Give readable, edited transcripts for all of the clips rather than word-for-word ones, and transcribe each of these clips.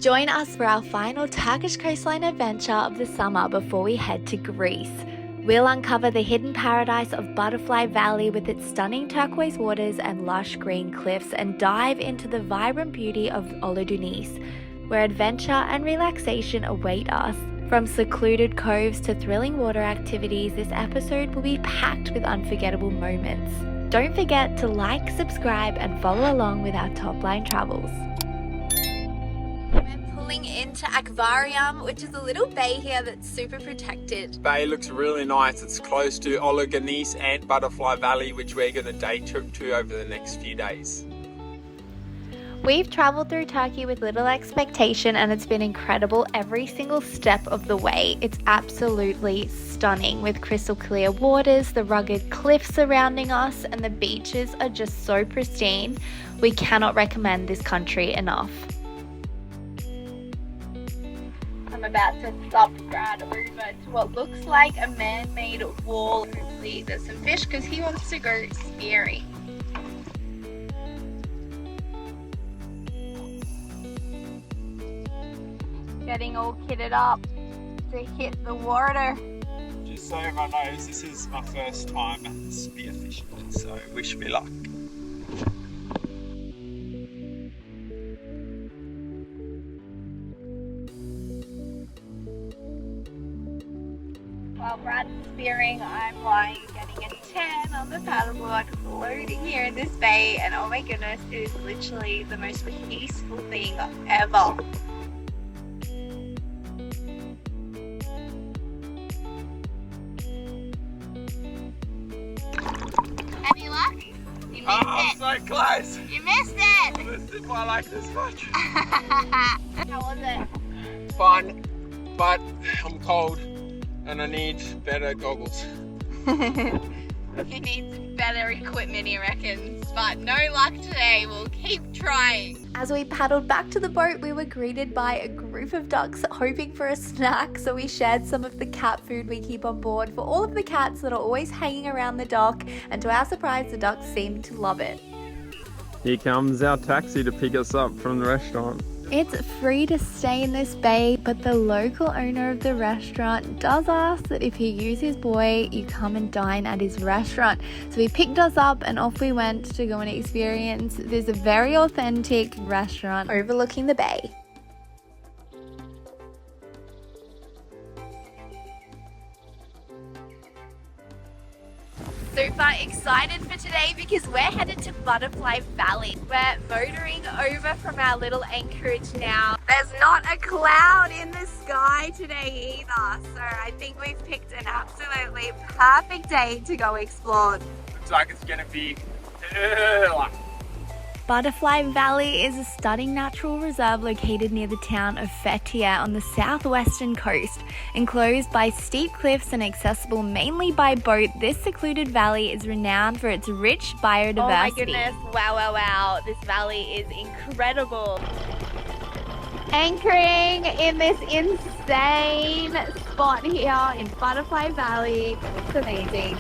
Join us for our final Turkish coastline adventure of the summer before we head to Greece. We'll uncover the hidden paradise of Butterfly Valley with its stunning turquoise waters and lush green cliffs, and dive into the vibrant beauty of Ölüdeniz, where adventure and relaxation await us. From secluded coves to thrilling water activities, this episode will be packed with unforgettable moments. Don't forget to like, subscribe, and follow along with our top-line travels. We're pulling into Akvaryum, which is a little bay here that's super protected. Bay looks really nice. It's close to Ölüdeniz and Butterfly Valley, which we're going to day trip to over the next few days. We've travelled through Turkey with little expectation, and it's been incredible every single step of the way. It's absolutely stunning with crystal clear waters, the rugged cliffs surrounding us, and the beaches are just so pristine. We cannot recommend this country enough. I'm about to stop Brad over to what looks like a man-made wall. Hopefully there's some fish because he wants to go spearing. Getting all kitted up to hit the water. Just so everyone knows, this is my first time spearfishing, so wish me luck. While Brad's spearing, I'm lying getting a tan on the paddleboard, floating here in this bay, and oh my goodness, it is literally the most peaceful thing ever. Any luck? You missed it. So close. You missed it. I missed it by like this much. How was it? Fun, but I'm cold and I need better goggles. You need better equipment, he reckons, but no luck today. We'll keep trying. As we paddled back to the boat, we were greeted by a group of ducks hoping for a snack, so we shared some of the cat food we keep on board for all of the cats that are always hanging around the dock, and to our surprise, the ducks seemed to love it. Here comes our taxi to pick us up from the restaurant. It's free to stay in this bay, but the local owner of the restaurant does ask that if you use his buoy, you come and dine at his restaurant. So he picked us up and off we went to go and experience this very authentic restaurant overlooking the bay. Super excited for today because we're headed to Butterfly Valley. We're motoring over from our little anchorage now. There's not a cloud in the sky today either, so I think we've picked an absolutely perfect day to go explore. Looks like it's gonna be Butterfly Valley is a stunning natural reserve located near the town of Fethiye on the southwestern coast. Enclosed by steep cliffs and accessible mainly by boat, this secluded valley is renowned for its rich biodiversity. Oh my goodness, wow, wow, wow. This valley is incredible. Anchoring in this insane spot here in Butterfly Valley. It's amazing.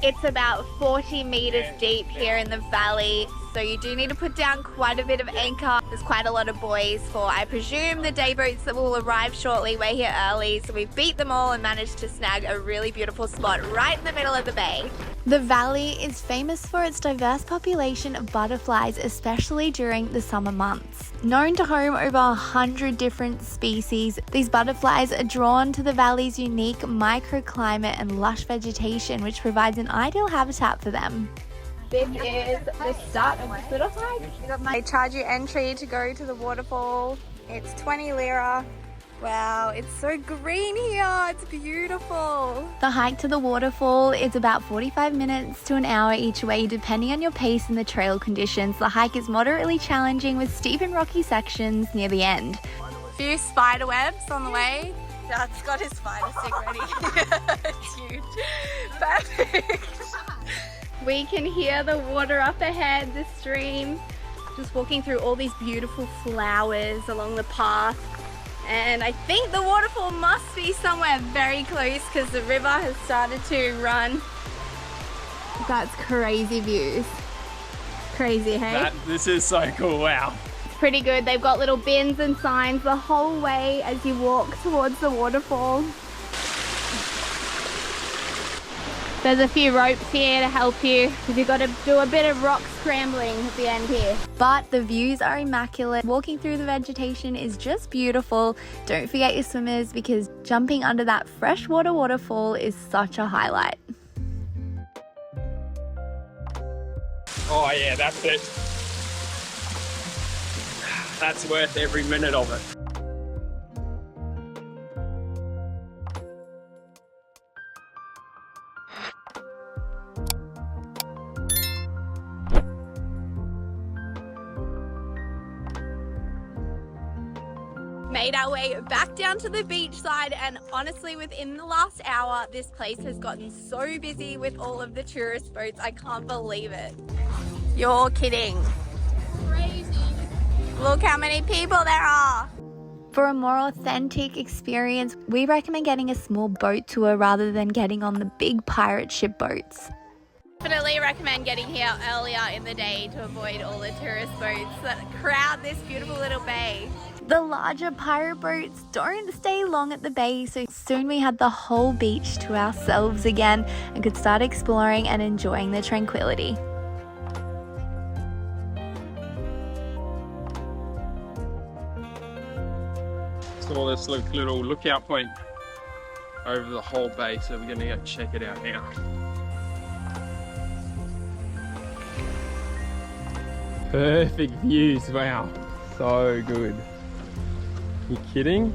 It's about 40 meters deep here in the valley, so you do need to put down quite a bit of anchor. There's quite a lot of buoys for, I presume, the day boats that will arrive shortly. We're here early, so we beat them all and managed to snag a really beautiful spot right in the middle of the bay. The valley is famous for its diverse population of butterflies, especially during the summer months. Known to home over 100 different species, these butterflies are drawn to the valley's unique microclimate and lush vegetation, which provides an ideal habitat for them. This is the start of this little hike. They charge you entry to go to the waterfall. It's 20 lira. Wow, it's so green here. It's beautiful. The hike to the waterfall is about 45 minutes to an hour each way, depending on your pace and the trail conditions. The hike is moderately challenging with steep and rocky sections near the end. A few spider webs on the way. Dad's got his spider stick ready. It's huge. Perfect. We can hear the water up ahead, the stream. Just walking through all these beautiful flowers along the path. And I think the waterfall must be somewhere very close because the river has started to run. That's crazy views. Crazy, hey? This is so cool, wow. It's pretty good. They've got little bins and signs the whole way as you walk towards the waterfall. There's a few ropes here to help you if you've got to do a bit of rock scrambling at the end here. But the views are immaculate. Walking through the vegetation is just beautiful. Don't forget your swimmers because jumping under that freshwater waterfall is such a highlight. Oh yeah, that's it. That's worth every minute of it. Made our way back down to the beach side, and honestly within the last hour this place has gotten so busy with all of the tourist boats. I can't believe it. You're kidding. Crazy. Look how many people there are. For a more authentic experience, we recommend getting a small boat tour rather than getting on the big pirate ship boats. Definitely recommend getting here earlier in the day to avoid all the tourist boats that crowd this beautiful little bay. The larger pirate boats don't stay long at the bay, so soon we had the whole beach to ourselves again and could start exploring and enjoying the tranquility. Saw this little lookout point over the whole bay, so we're gonna go check it out now. Perfect views, wow, so good. You kidding?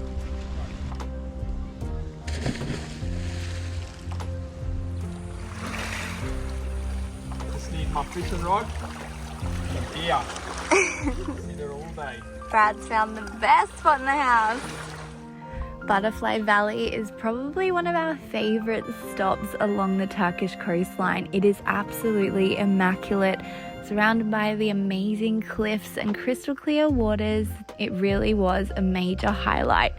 Just need my fishing rod. Here. Sit there all day. Brad's found the best spot in the house. Butterfly Valley is probably one of our favorite stops along the Turkish coastline. It is absolutely immaculate, surrounded by the amazing cliffs and crystal clear waters. It really was a major highlight.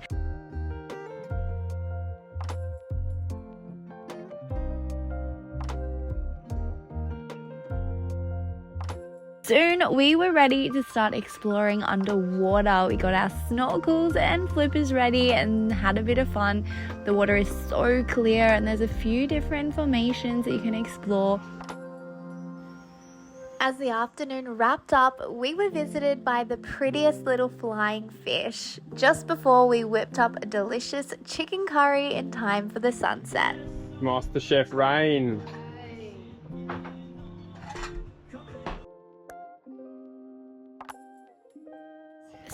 Soon we were ready to start exploring underwater. We got our snorkels and flippers ready and had a bit of fun. The water is so clear and there's a few different formations that you can explore. As the afternoon wrapped up, we were visited by the prettiest little flying fish just before we whipped up a delicious chicken curry in time for the sunset. Master Chef Rain.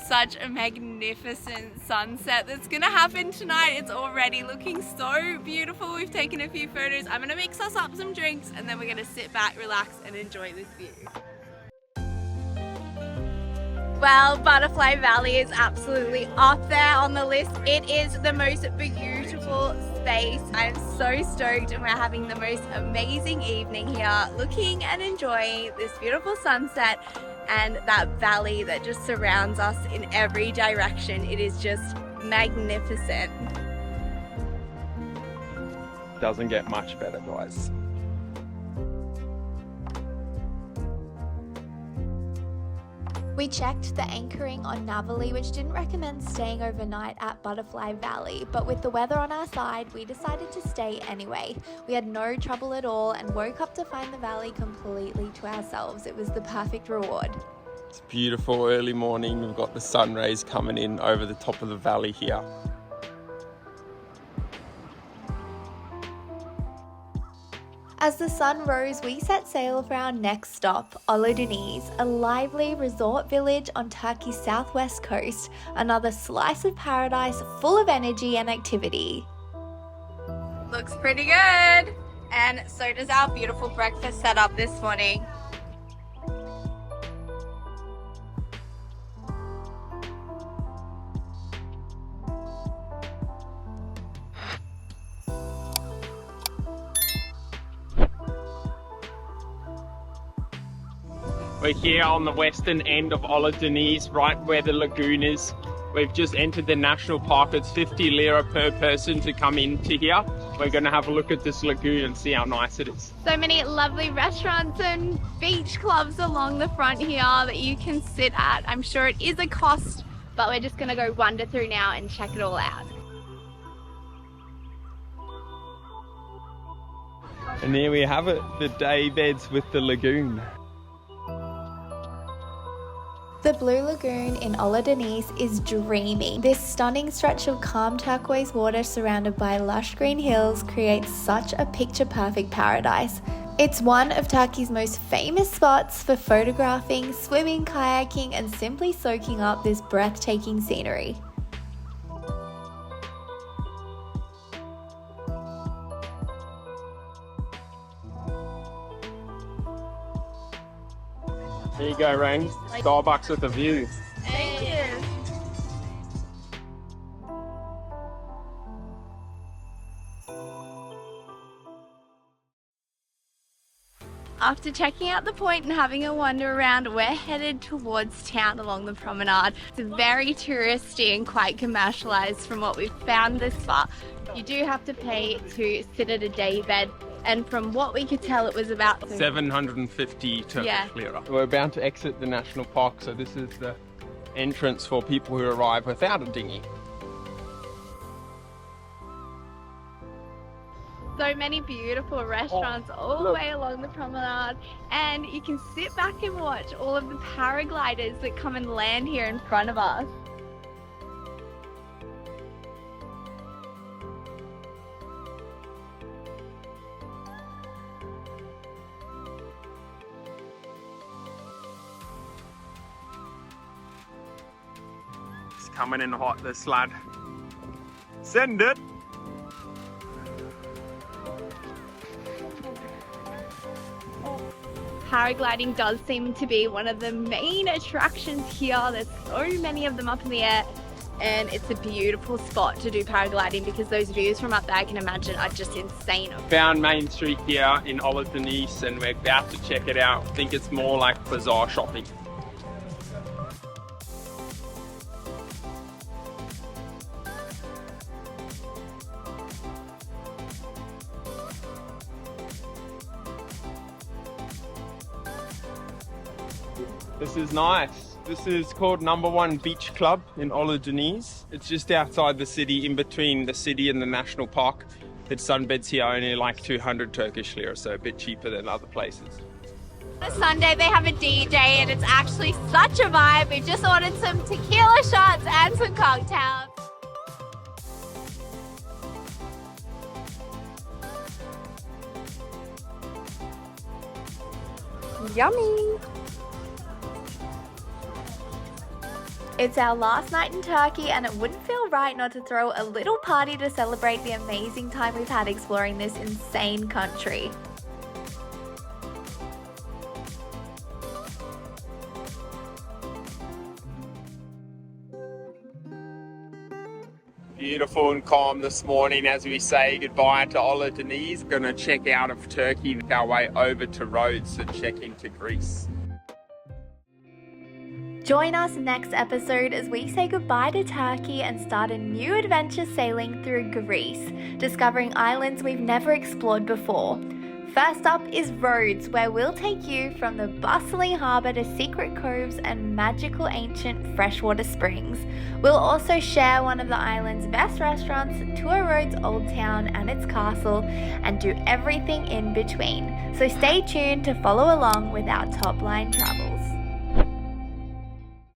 Such a magnificent sunset that's gonna happen tonight. It's already looking so beautiful. We've taken a few photos. I'm gonna mix us up some drinks and then we're gonna sit back, relax and enjoy this view. Well, Butterfly Valley is absolutely up there on the list. It is the most beautiful space. I'm so stoked and we're having the most amazing evening here, looking and enjoying this beautiful sunset and that valley that just surrounds us in every direction. It is just magnificent. Doesn't get much better, guys. We checked the anchoring on Navali, which didn't recommend staying overnight at Butterfly Valley, but with the weather on our side, we decided to stay anyway. We had no trouble at all and woke up to find the valley completely to ourselves. It was the perfect reward. It's beautiful early morning. We've got the sun rays coming in over the top of the valley here. As the sun rose, we set sail for our next stop, Ölüdeniz, a lively resort village on Turkey's southwest coast, another slice of paradise full of energy and activity. Looks pretty good. And so does our beautiful breakfast setup this morning. We're here on the western end of Ölüdeniz, right where the lagoon is. We've just entered the national park. It's 50 lira per person to come into here. We're going to have a look at this lagoon and see how nice it is. So many lovely restaurants and beach clubs along the front here that you can sit at. I'm sure it is a cost, but we're just going to go wander through now and check it all out. And there we have it, the day beds with the lagoon. The Blue Lagoon in Ölüdeniz is dreamy. This stunning stretch of calm turquoise water surrounded by lush green hills creates such a picture-perfect paradise. It's one of Turkey's most famous spots for photographing, swimming, kayaking, and simply soaking up this breathtaking scenery. There you go, Rain. Starbucks with a view. Thank you. After checking out the point and having a wander around, we're headed towards town along the promenade. It's very touristy and quite commercialised from what we've found this far. You do have to pay to sit at a day bed, and from what we could tell, it was about 750 Turkish lira. We're about to exit the national park, so this is the entrance for people who arrive without a dinghy. So many beautiful restaurants all the way along the promenade, and you can sit back and watch all of the paragliders that come and land here in front of us. It's coming in hot, this lad. Send it! Paragliding does seem to be one of the main attractions here. There's so many of them up in the air, and it's a beautiful spot to do paragliding because those views from up there, I can imagine, are just insane. Found Main Street here in Ölüdeniz and we're about to check it out. I think it's more like bazaar shopping. This is nice. This is called Number One Beach Club in Ölüdeniz. It's just outside the city, in between the city and the national park. Its sunbeds here are only like 200 Turkish lira, so a bit cheaper than other places. On a Sunday they have a DJ and it's actually such a vibe. We just ordered some tequila shots and some cocktails. Yummy! It's our last night in Turkey, and it wouldn't feel right not to throw a little party to celebrate the amazing time we've had exploring this insane country. Beautiful and calm this morning as we say goodbye to Ölüdeniz. Gonna check out of Turkey, our way over to Rhodes and check into Greece. Join us next episode as we say goodbye to Turkey and start a new adventure sailing through Greece, discovering islands we've never explored before. First up is Rhodes, where we'll take you from the bustling harbour to secret coves and magical ancient freshwater springs. We'll also share one of the island's best restaurants, tour Rhodes Old Town and its castle, and do everything in between. So stay tuned to follow along with our top line travels.